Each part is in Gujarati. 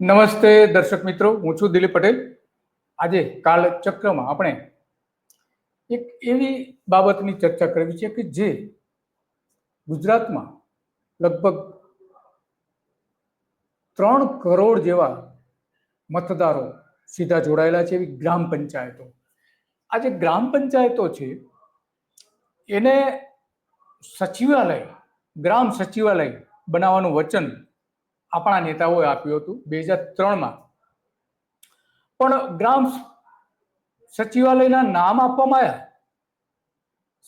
નમસ્તે દર્શક મિત્રો, હું છું દિલીપ પટેલ. આજે કાલચક્રમાં આપણે એક એવી બાબતની ચર્ચા કરવી છે કે જે ગુજરાતમાં લગભગ 3 કરોડ જેવા મતદારો સીધા જોડાયેલા છે, એવી ગ્રામ પંચાયતો. આ જે ગ્રામ પંચાયતો છે એને સચિવાલય, ગ્રામ સચિવાલય બનાવવાનું વચન આપણા નેતાઓએ આપ્યું હતું 2003માં. પણ ગ્રામ સચિવાલયના નામ આપવામાં આવ્યા,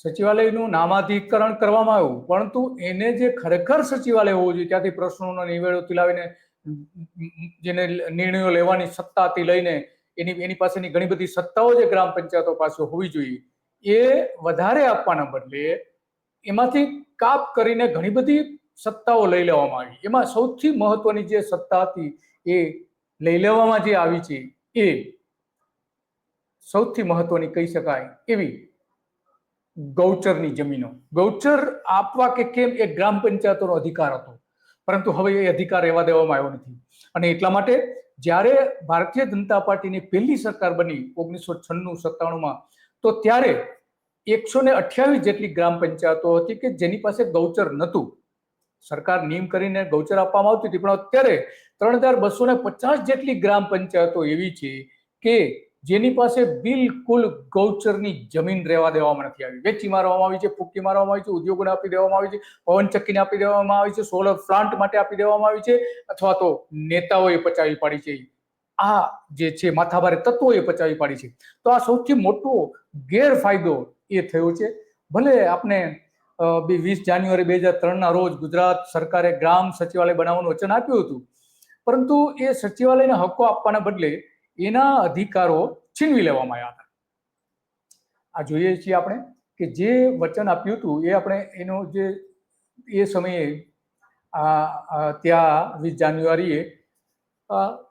સચિવાલયનું નામાધિકરણ કરવામાં આવ્યું, પરંતુ એને જે ખરેખર સચિવાલય હોવું જોઈએ, ત્યાંથી પ્રશ્નોનો નિવેડોથી લાવીને જેને નિર્ણયો લેવાની સત્તાથી લઈને એની પાસેની ઘણી બધી સત્તાઓ જે ગ્રામ પંચાયતો પાસે હોવી જોઈએ એ વધારે આપવાના બદલે એમાંથી કાપ કરીને ઘણી બધી સત્તાઓ લઈ લેવામાં આવી. એમાં સૌથી મહત્વની જે સત્તા હતી એ લઈ લેવામાં જે આવી છે એ સૌથી મહત્વની કહી શકાય એવી ગૌચરની જમીનો. ગૌચર આપવા કે કેમ એ ગ્રામ પંચાયતોનો અધિકાર હતો, પરંતુ હવે એ અધિકાર રહેવા દેવામાં આવ્યો નથી. અને એટલા માટે જ્યારે ભારતીય જનતા પાર્ટીની પહેલી સરકાર બની 1996-97માં, તો ત્યારે 128 જેટલી ગ્રામ પંચાયતો હતી કે જેની પાસે ગૌચર નહોતું. સરકાર નિયમ કરીને ગૌચર આપવામાં આવતી હતી, પણ અત્યારે 3250 જેટલી ગ્રામ પંચાયતો એવી છે કે જેની પાસે બિલકુલ ગૌચરની જમીન રહેવા દેવામાં નથી આવી. વેચી મારવામાં આવી છે, ફૂંકી મારવામાં આવી છે, ઉદ્યોગોને આપી દેવામાં આવી છે, પવન ચક્કીને આપી દેવામાં આવી છે, સોલર પ્લાન્ટ માટે આપી દેવામાં આવી છે, અથવા તો નેતાઓએ પચાવી પાડી છે. આ જે છે માથાભારે તત્વોએ પચાવી પાડી છે. તો આ સૌથી મોટો ગેરફાયદો એ થયો છે. ભલે આપણે 20 જાન્યુઆરી 2003ના રોજ ગુજરાત સરકારે ગ્રામ સચિવાલય બનાવવાનું વચન આપ્યું હતું, પરંતુ એ સચિવાલયના હકો આપવાના બદલે એના અધિકારો છીનવી લેવામાં આવ્યા હતા. આ જોઈએ છીએ આપણે કે જે વચન આપ્યું હતું એ આપણે એનો જે એ સમયે ત્યાં 20 જાન્યુઆરીએ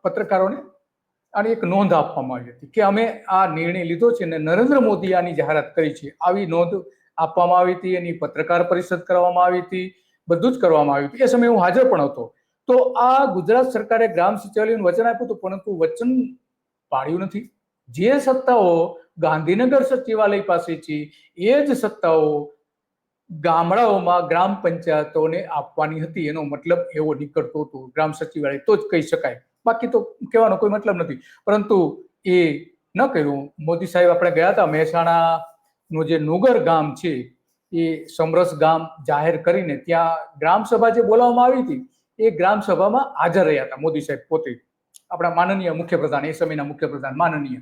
પત્રકારોને આની એક નોંધ આપવામાં આવી હતી કે અમે આ નિર્ણય લીધો છે અને નરેન્દ્ર મોદીએ આની જાહેરાત કરી છે. આવી નોંધ આપવામાં આવી હતી, એની પત્રકાર પરિષદ કરવામાં આવી હતી, બધું જ કરવામાં આવ્યું હતું. એ સમયે હું હાજર પણ હતો. તો આ ગુજરાત સરકારે ગ્રામ સચિવાલયનું વચન આપ્યું હતું, પરંતુ વચન પાળ્યું નથી. જે સત્તાઓ ગાંધીનગર સચિવાલય પાસે છે એ જ સત્તાઓ ગામડાઓમાં ગ્રામ પંચાયતોને આપવાની હતી. એનો મતલબ એવો નીકળતો હતો ગ્રામ સચિવાલય તો જ કહી શકાય, બાકી તો કહેવાનો કોઈ મતલબ નથી. પરંતુ એ ન કર્યું. મોદી સાહેબ, આપણે ગયા હતા મહેસાણાનું જે નુગર ગામ છે એ સમરસ ગામ જાહેર કરીને ત્યાં ગ્રામ સભા જે બોલાવવામાં આવી હતી એ ગ્રામ સભામાં હાજર રહ્યા હતા મોદી સાહેબ પોતે, આપણા માનનીય મુખ્યપ્રધાન, એ સમયના મુખ્યપ્રધાન માનનીય.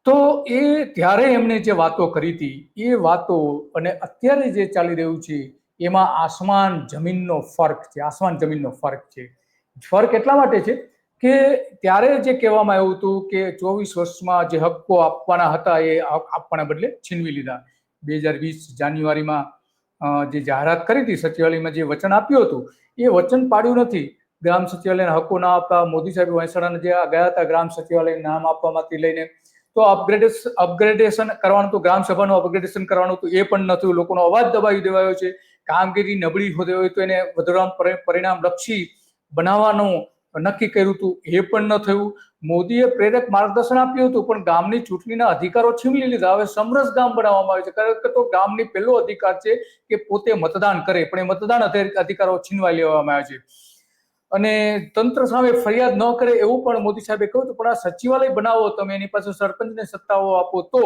તો એ ત્યારે એમણે જે વાતો કરી હતી એ વાતો અને અત્યારે જે ચાલી રહ્યું છે એમાં આસમાન જમીનનો ફરક છે. આસમાન જમીનનો ફરક છે. ફરક એટલા માટે છે કે ત્યારે જે કહેવામાં આવ્યું હતું કે 24 વર્ષમાં જે હક્કો આપવાના હતા એ આપવાના બદલે છીનવી લીધા. 2020 જાન્યુઆરીમાં જે જાહેરાત કરી હતી, સચિવાલયમાં જે વચન આપ્યું હતું એ વચન પાડ્યું નથી. ગ્રામ સચિવાલયના હક્કો ના આપતા મોદી સાહેબ મહેસાણા જે ગયા હતા ગ્રામ સચિવાલય નામ આપવામાંથી લઈને, તો અપગ્રેડેશન કરવાનું હતું, ગ્રામ સભાનું અપગ્રેડેશન કરવાનું હતું, એ પણ નથી. લોકોનો અવાજ દબાવી દેવાયો છે. કામગીરી નબળી હોય તો એને વધુ પરિણામ લક્ષી બનાવવાનું નક્કી કર્યું હતું, એ પણ ન થયું. મોદીએ પ્રેરક માર્ગદર્શન આપ્યું હતું, પણ ગામની ચૂંટણીના અધિકારો છીનવી લીધા. હવે સમરસ ગામ બનાવવામાં આવે છે, કારણ કે તો ગામની પહેલો અધિકાર છે કે પોતે મતદાન કરે, પણ એ મતદાન અધિકારો છીનવાઈ લેવામાં આવે છે. અને તંત્ર સામે ફરિયાદ ન કરે એવું પણ મોદી સાહેબે કહ્યું હતું. પણ આ સચિવાલય બનાવો તમે, એની પાસે સરપંચને સત્તાઓ આપો, તો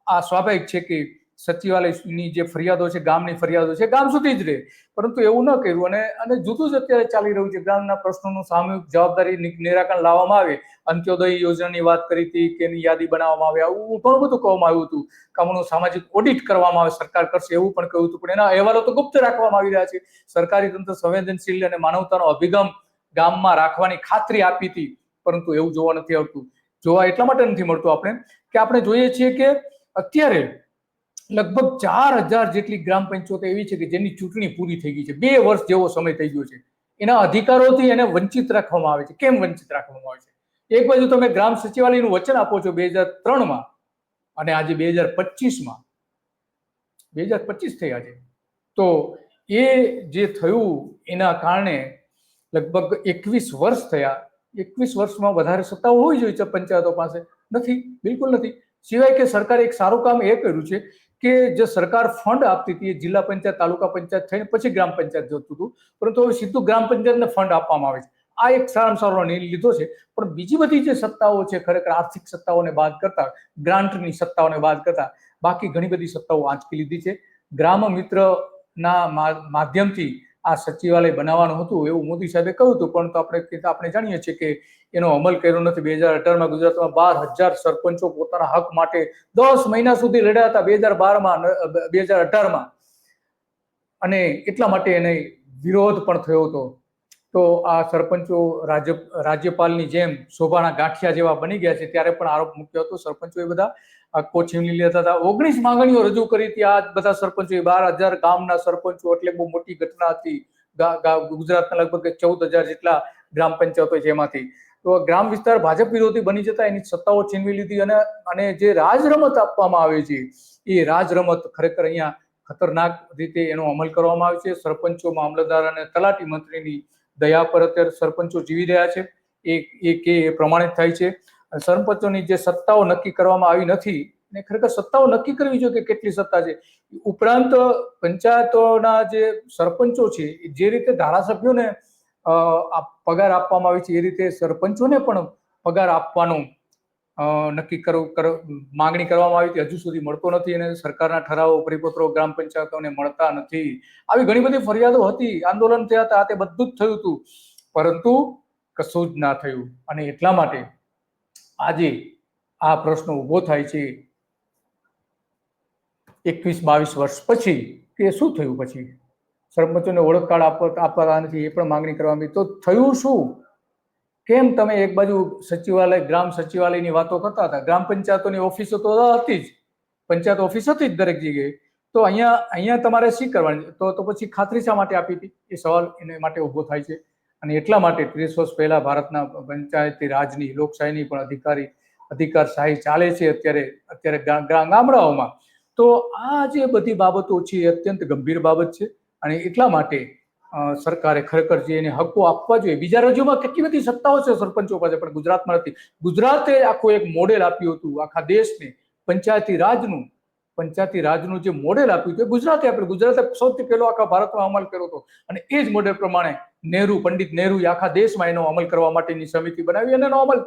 આ સ્વાભાવિક છે કે સચિવાલયની જે ફરિયાદો છે, ગામની ફરિયાદો છે, ગામ સુધી જ રહે. પરંતુ એવું ન કર્યું અને જુદું જ અત્યારે ચાલી રહ્યું છે. ગ્રામના પ્રશ્નોનું સામૂહિક જવાબદારી નિરાકરણ લાવવામાં આવે. અંત્યોદય યોજનાની વાત કરી હતી કે એની યાદી બનાવવામાં આવે, આવું ઘણું બધું કહેવામાં આવ્યું હતું. કામનું સામાજિક ઓડિટ કરવામાં આવે, સરકાર કરશે એવું પણ કહ્યું હતું. પણ એના અહેવાલો તો ગુપ્ત રાખવામાં આવી રહ્યા છે. સરકારી તંત્ર સંવેદનશીલ અને માનવતાનો અભિગમ ગામમાં રાખવાની ખાતરી આપી હતી, પરંતુ એવું જોવા નથી આવતું. જોવા એટલા માટે નથી મળતું આપણે કે આપણે જોઈએ છીએ કે અત્યારે લગભગ 4000 જેટલી ગ્રામ પંચાયતો એવી છે કે જેની ચૂંટણી પૂરી થઈ ગઈ છે. 2 વર્ષ જેવો સમય થઈ ગયો છે. એના અધિકારોથી એને વંચિત રાખવામાં આવે છે. કેમ વંચિત રાખવામાં આવે છે? એક બાજુ તમે ગ્રામ સચિવાલયનું વચન આપો છો 2003માં, અને આજે 2025માં 2025 થયા છે. તો એ જે થયું એના કારણે લગભગ 21 વર્ષ થયા 21 વર્ષમાં વધારે સત્તાઓ હોવી જોઈએ પંચાયતો પાસે, નથી, બિલકુલ નથી. સિવાય કે સરકારે એક સારું કામ એ કર્યું છે કે જે સરકાર ફંડ આપતી હતી એ જિલ્લા પંચાયત, તાલુકા પંચાયત થઈને પછી ગ્રામ પંચાયત જતું હતું, પરંતુ હવે સીધું ગ્રામ પંચાયતને ફંડ આપવામાં આવે છે. આ એક સારામાં સારો નિર્ણય લીધો છે. પણ બીજી બધી જે સત્તાઓ છે, ખરેખર આર્થિક સત્તાઓને બાદ કરતા, ગ્રાન્ટની સત્તાઓને બાદ કરતા બાકી ઘણી બધી સત્તાઓ આંચકી લીધી છે. ગ્રામ મિત્રના માધ્યમથી આ સચિવાલય બનાવવાનું હતું એવું મોદી સાહેબે કહ્યું હતું, પરંતુ આપણે જાણીએ છીએ કે એનો અમલ કર્યો નથી. 2018માં ગુજરાતમાં 12,000 સરપંચો પોતાના હક માટે 10 મહિના સુધી લડ્યા હતા 2012માં, 2018માં, અને એટલા માટે એને વિરોધ પણ થયો હતો. તો આ સરપંચો રાજ્યપાલની જેમ શોભાના ગાંઠિયા જેવા બની ગયા છે. ત્યારે પણ આરોપ મૂક્યો હતો સરપંચો એ બધા હક્કો છીનવી લેતા હતા. 19 માંગણીઓ રજૂ કરી હતી આ બધા સરપંચો. 12,000 ગામના સરપંચો એટલે બહુ મોટી ઘટના હતી. ગુજરાતના લગભગ 14,000 જેટલા ગ્રામ પંચાયતો જેમાંથી. તો ગ્રામ વિસ્તાર ભાજપ વિરોધી બની જતા એની સત્તાઓ છીનવી લીધી. અને જે રાજરમત આપવામાં આવે છે એ રાજરમત ખરેખર અહીંયા ખતરનાક રીતે એનો અમલ કરવામાં આવે છે. સરપંચો, મામલતદાર અને તલાટી મંત્રીની દયા પર અત્યારે સરપંચો જીવી રહ્યા છે. એ પ્રમાણિત થાય છે. સરપંચોની જે સત્તાઓ નક્કી કરવામાં આવી નથી, ને ખરેખર સત્તાઓ નક્કી કરવી જોઈએ કે કેટલી સત્તા છે. ઉપરાંત પંચાયતોના જે સરપંચો છે જે રીતે ધારાસભ્યોને પગાર આપવામાં આવે છે એ રીતે સરપંચોને પણ પગાર આપવાનું નક્કી માંગણી કરવામાં આવી હતી. હજુ સુધી મળતો નથી અને સરકારના ઠરાવો, પરિપત્રો ગ્રામ પંચાયતોને મળતા નથી. આવી ઘણી બધી ફરિયાદો હતી, આંદોલન થયા હતા, તે બધું જ થયું હતું, પરંતુ કશું જ ના થયું. અને એટલા માટે આજે આ પ્રશ્ન ઉભો થાય છે 21-22 વર્ષ પછી કે શું થયું. પછી સરપંચોને ઓળખ કાર્ડ આપતા નથી એ પણ માંગણી કરવામાં આવી. તો થયું શું? કેમ તમે એક બાજુ સચિવાલય, ગ્રામ સચિવાલયની વાતો કરતા હતા, ગ્રામ પંચાયતોની ઓફિસો તો હતી જ, પંચાયત ઓફિસ હતી જ દરેક જગ્યાએ, તો અહીંયા તમારે શી કરવાની? તો પછી ખાતરી શા માટે આપી હતી? એ સવાલ એને માટે ઉભો થાય છે. અને એટલા માટે 30 વર્ષ પહેલા ભારતના પંચાયતી રાજની, લોકશાહીની પણ અધિકારશાહી ચાલે છે અત્યારે ગામડાઓમાં. તો આ જે બધી બાબતો છે એ અત્યંત ગંભીર બાબત છે. અને એટલા માટે સરકારે ખરેખર જે એને હક્કો આપવા જોઈએ. બીજા રાજ્યોમાં કેટલી બધી સત્તાઓ છે સરપંચો પાસે, પણ ગુજરાતમાં નથી. ગુજરાતે આખું એક મોડેલ આપ્યું હતું આખા દેશને, પંચાયતી રાજનું જે મોડેલ આપ્યું હતું ગુજરાતે આપ્યું. ગુજરાતે સૌથી પહેલો આખા ભારતમાં અમલ કર્યો હતો. અને એ જ મોડેલ પ્રમાણે પંડિત નહેરુએ આખા દેશમાં એનો અમલ કરવા માટેની સમિતિ બનાવી અને એનો અમલ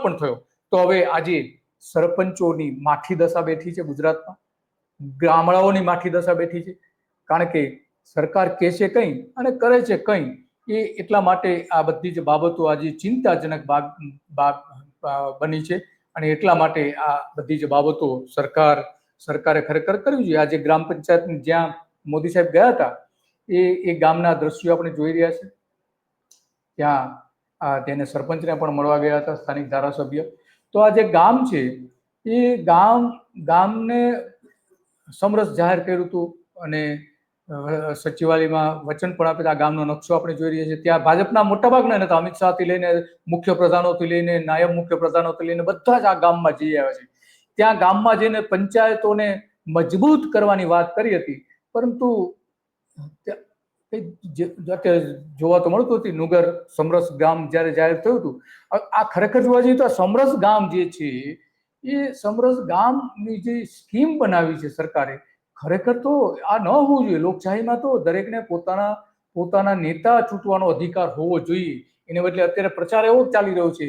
પણ થયો. તો હવે આજે સરપંચોની માઠી દશા બેઠી છે ગુજરાતમાં, ગામડાઓની માઠી દશા બેઠી છે. કારણ કે સરકાર કહે છે કંઈ અને કરે છે કંઈ. એ એટલા માટે આ બધી જ બાબતો આજે ચિંતાજનક બની છે. અને એટલા માટે આ બધી જ બાબતો સરકારે ખરેખર કરવી જોઈએ. આજે ગ્રામ પંચાયત જ્યાં મોદી સાહેબ ગયા હતા એ ગામના દ્રશ્યો આપણે જોઈ રહ્યા છે. ત્યાં તેને સરપંચને પણ મળવા ગયા હતા સ્થાનિક ધારાસભ્ય. તો આ જે ગામ છે એ ગામને સમરસ જાહેર કર્યું હતું અને સચિવાલયમાં વચન પણ આપ્યું. આ ગામનો નકશો આપણે જોઈ રહ્યા છીએ. ત્યાં ભાજપના મોટાભાગના નેતા, અમિત શાહથી લઈને મુખ્ય પ્રધાનોથી લઈને નાયબ મુખ્ય પ્રધાનોથી લઈને બધા જ આ ગામમાં જઈ આવ્યા છે. ત્યાં ગામમાં જઈને પંચાયતોને મજબૂત કરવાની વાત કરી હતી, પરંતુ જોવા તો મળતું હતું. નુગર સમરસ ગામ જયારે જાહેર થયું હતું, આ ખરેખર જોવા જઈએ તો આ સમરસ ગામ જે છે એ સમરસ ગામની જે સ્કીમ બનાવી છે સરકારે, ખરેખર તો આ ન હોવું જોઈએ. લોકશાહીમાં તો દરેકને પોતાના નેતા ચૂંટવાનો અધિકાર હોવો જોઈએ. એને બદલે અત્યારે પ્રચાર એવો ચાલી રહ્યો છે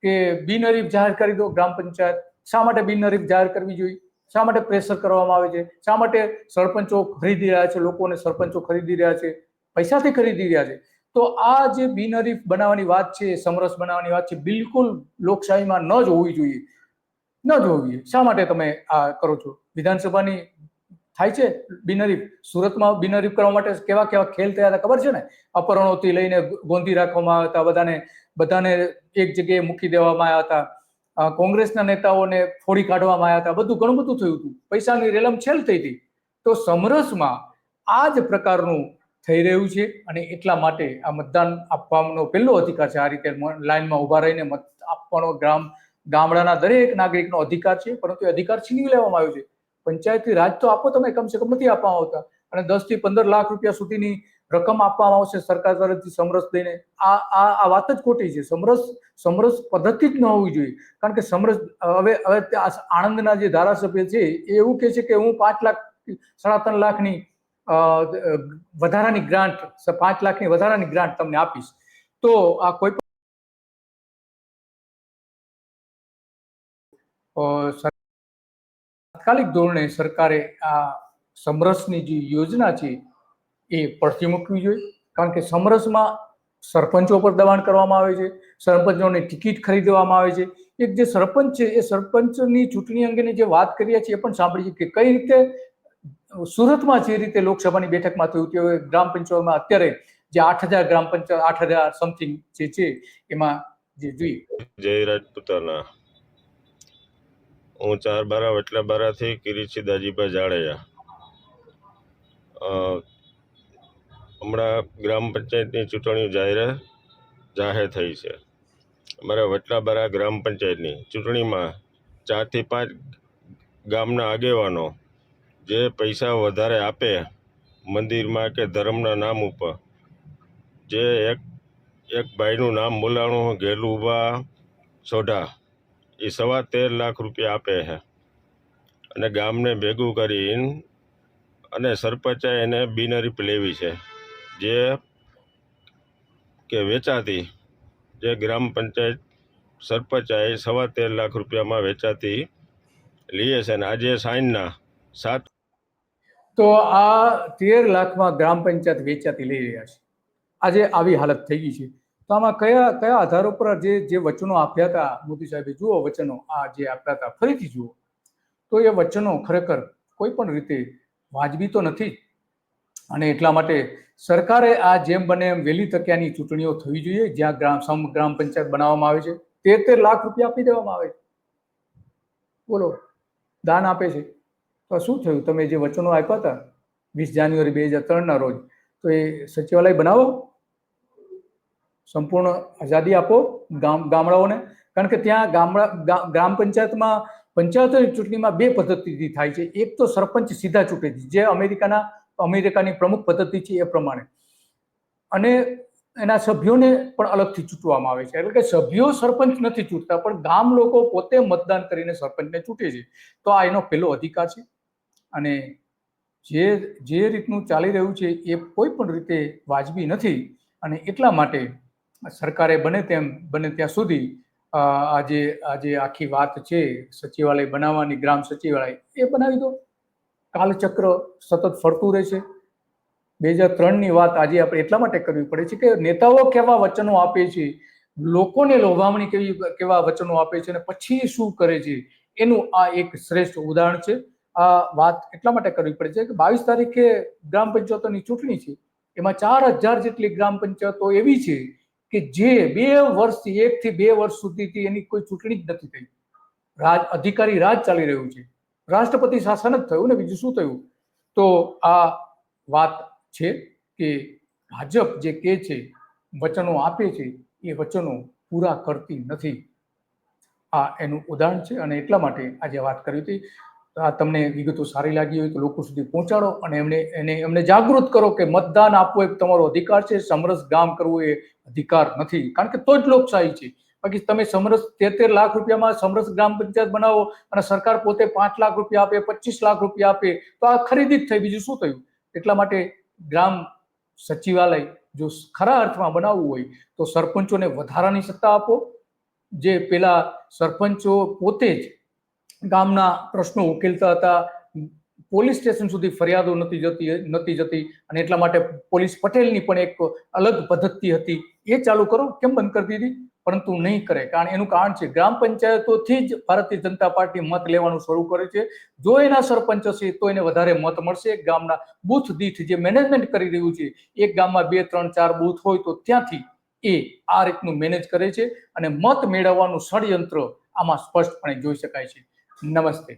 કે બિનહરીફ જાહેર કરી દો ગ્રામ પંચાયત. શા માટે બિનહરીફ જાહેર કરવી જોઈએ? શા માટે પ્રેશર કરવામાં આવે છે? શા માટે સરપંચો ખરીદી રહ્યા છે? લોકોને સરપંચો ખરીદી રહ્યા છે, પૈસાથી ખરીદી રહ્યા છે. તો આ જે બિનહરીફ બનાવવાની વાત છે, સમરસ બનાવવાની વાત છે, બિલકુલ લોકશાહીમાં ન જ હોવી જોઈએ. શા માટે તમે આ કરો છો? વિધાનસભાની થાય છે બિનહરીફ. સુરતમાં બિનહરીફ કરવા માટે કેવા ખેલ થયા હતા ખબર છે ને? અપહરણોથી લઈને ગોંધી રાખવામાં આવ્યા હતા, બધાને એક જગ્યાએ મૂકી દેવામાં આવ્યા હતા, કોંગ્રેસના નેતાઓને ફોડી કાઢવામાં આવ્યા હતા, ઘણું બધું થયું હતું, પૈસાની રેલમછેલ થઈ હતી. તો સમરસમાં આ જ પ્રકારનું થઈ રહ્યું છે. અને એટલા માટે આ મતદાન આપવાનો પહેલો અધિકાર છે. આ રીતે લાઈનમાં ઉભા રહીને મત આપવાનો ગામડાના દરેક નાગરિકનો અધિકાર છે, પરંતુ એ અધિકાર છીનવી લેવામાં આવ્યો છે. પંચાયતી રાજ તો આપો તમે, કમસે કમ નથી આપવામાં આવતા. અને 10 થી 15 લાખ રૂપિયા સુધીની રકમ આપવામાં આવશે સરકાર તરફથી સમરસ દઈને, આ વાત જ ખોટી છે. સમરસ પદ્ધતિ જ ન હોવી જોઈએ. કારણ કે સમરસ હવે આણંદના જે ધારાસભ્ય છે એ એવું કહે છે કે હું 5 લાખ 3.5 લાખની વધારાની ગ્રાન્ટ 5 લાખની વધારાની ગ્રાન્ટ તમને આપીશ. તો આ કોઈ તાત્કાલિક ધોરણે સરકારે આ સમરસની જે યોજના છે એ પડતી મૂકવી જોઈએ. કારણ કે સમરસમાં સરપંચો પર દબાણ કરવામાં આવે છે, સરપંચોની ટિકિટ ખરીદવામાં આવે છે. એક જે સરપંચ છે એ સરપંચની ચૂંટણી અંગેની જે વાત કરીએ છીએ એ પણ સાંભળીએ કે કઈ રીતે સુરતમાં જે રીતે લોકસભાની બેઠકમાં થયું કે ગ્રામ પંચાયતમાં અત્યારે જે 8,000 ગ્રામ પંચાયત 8,000 સમથિંગ જે છે એમાં જે જોઈએ. જય રાજપૂતાના. હું 4 બારા વટલા બારાથી કિરીચી દાજીભાઈ જાડેજા. હમણાં ગ્રામ પંચાયતની ચૂંટણીઓ જાહેર થઈ છે. અમારા વટલા બારા ગ્રામ પંચાયતની ચૂંટણીમાં 4 થી 5 ગામના આગેવાનો જે પૈસા વધારે આપે મંદિરમાં કે ધર્મના નામ ઉપર, જે એક ભાઈનું નામ બોલાણું ઘેલુભા સોઢા, એ 13.5 લાખ રૂપિયા આપે છે અને ગામને ભેગું કરીને અને સરપંચે એને બિનહરીફ લેવી છે, જે કે વેચાતી જે ગ્રામ પંચાયત સરપંચે 13.5 લાખ રૂપિયામાં વેચાતી લીએ છે. અને આજે સાંજના 7 તો આ 13 લાખમાં ગ્રામ પંચાયત વેચાતી લઈ રહ્યા છે. આજે આવી હાલત થઈ ગઈ છે. તો આમાં કયા આધારો પર જે વચનો આપ્યા હતા મોદી સાહેબે, જુઓ વચનો આ જે આપ્યા હતા ફરીથી જુઓ તો એ વચનો ખરેખર કોઈ પણ રીતે વાજબી તો નથી. અને એટલા માટે સરકારે આ જેમ બને એમ વહેલી તક્યાની ચૂંટણીઓ થવી જોઈએ, જ્યાં ગ્રામ પંચાયત બનાવવામાં આવે છે 13 લાખ રૂપિયા આપી દેવામાં આવે છે. બોલો, દાન આપે છે. તો શું થયું? તમે જે વચનો આપ્યા હતા 20 જાન્યુઆરી 2003 રોજ, તો એ સચિવાલય બનાવો, સંપૂર્ણ આઝાદી આપો ગામડાઓને. કારણ કે ત્યાં ગ્રામ પંચાયતમાં પંચાયતોની ચૂંટણીમાં 2 પદ્ધતિથી થાય છે. એક તો સરપંચ સીધા ચૂંટે છે, જે અમેરિકાની પ્રમુખ પદ્ધતિ છે એ પ્રમાણે, અને એના સભ્યોને પણ અલગથી ચૂંટવામાં આવે છે. એટલે કે સભ્યો સરપંચ નથી ચૂંટતા, પણ ગામ લોકો પોતે મતદાન કરીને સરપંચને ચૂંટે છે. તો આ એનો પહેલો અધિકાર છે. અને જે રીતનું ચાલી રહ્યું છે એ કોઈ પણ રીતે વાજબી નથી. અને એટલા માટે સરકારે બને ત્યાં સુધી આજે આખી વાત છે સચિવાલય બનાવવાની, ગ્રામ સચિવાલય, એ બનાવી દો. કાલચક્ર સતત ફરતું રહે છે. 2003ની વાત આજે આપણે એટલા માટે કરવી પડે છે કે નેતાઓ કેવા વચનો આપે છે, લોકોને લોભામણી કેવા વચનો આપે છે અને પછી શું કરે છે, એનું આ એક શ્રેષ્ઠ ઉદાહરણ છે. આ વાત એટલા માટે કરવી પડે છે કે 22 તારીખે ગ્રામ પંચાયતોની ચૂંટણી છે. એમાં 4,000 જેટલી ગ્રામ પંચાયતો એવી છે કે જે 1 થી 2 વર્ષ સુધીથી એની કોઈ ચૂંટણી જ નથી થઈ. અધિકારી રાજ ચાલી રહ્યું છે. રાષ્ટ્રપતિ શાસન જ થયું ને, બીજું શું થયું? તો આ વાત છે કે ભાજપ જે કહે છે, વચનો આપે છે, એ વચનો પૂરા કરતી નથી. આ એનું ઉદાહરણ છે. અને એટલા માટે આજે વાત કરી હતી. આ તમને વિગતો સારી લાગી હોય તો લોકો સુધી પહોંચાડો અને એમને જાગૃત કરો કે મતદાન આપવું એક તમારો અધિકાર છે. સમરસ ગામ કરવું એ અધિકાર નથી. કારણ કે તો જ લોકશાહી છે. બાકી તમે સમરસ 13 લાખ રૂપિયામાં સમરસ ગ્રામ પંચાયત બનાવો અને સરકાર પોતે 5 લાખ રૂપિયા આપે, 25 લાખ રૂપિયા આપે, તો આ ખરીદી જ થઈ, બીજું શું થયું? એટલા માટે ગ્રામ સચિવાલય જો ખરા અર્થમાં બનાવવું હોય તો સરપંચોને વધારાની સત્તા આપો. જે પેલા સરપંચો પોતે જ ગામના પ્રશ્નો ઉકેલતા હતા, પોલીસ સ્ટેશન સુધી ફરિયાદો નથી જતી, અને એટલા માટે પોલીસ પટેલની પણ એક અલગ પદ્ધતિ હતી, એ ચાલુ કરો. કેમ બંધ કરી દીધી? પરંતુ નહીં કરે. એનું કારણ છે ગ્રામ પંચાયતોથી જ ભારતીય જનતા પાર્ટી મત લેવાનું શરૂ કરે છે. જો એના સરપંચ હશે તો એને વધારે મત મળશે. ગામના બૂથ દીઠ જે મેનેજમેન્ટ કરી રહ્યું છે, એક ગામમાં 2, 3, 4 બૂથ હોય તો ત્યાંથી એ આ રીતનું મેનેજ કરે છે અને મત મેળવવાનું ષડયંત્ર આમાં સ્પષ્ટપણે જોઈ શકાય છે. નમસ્તે.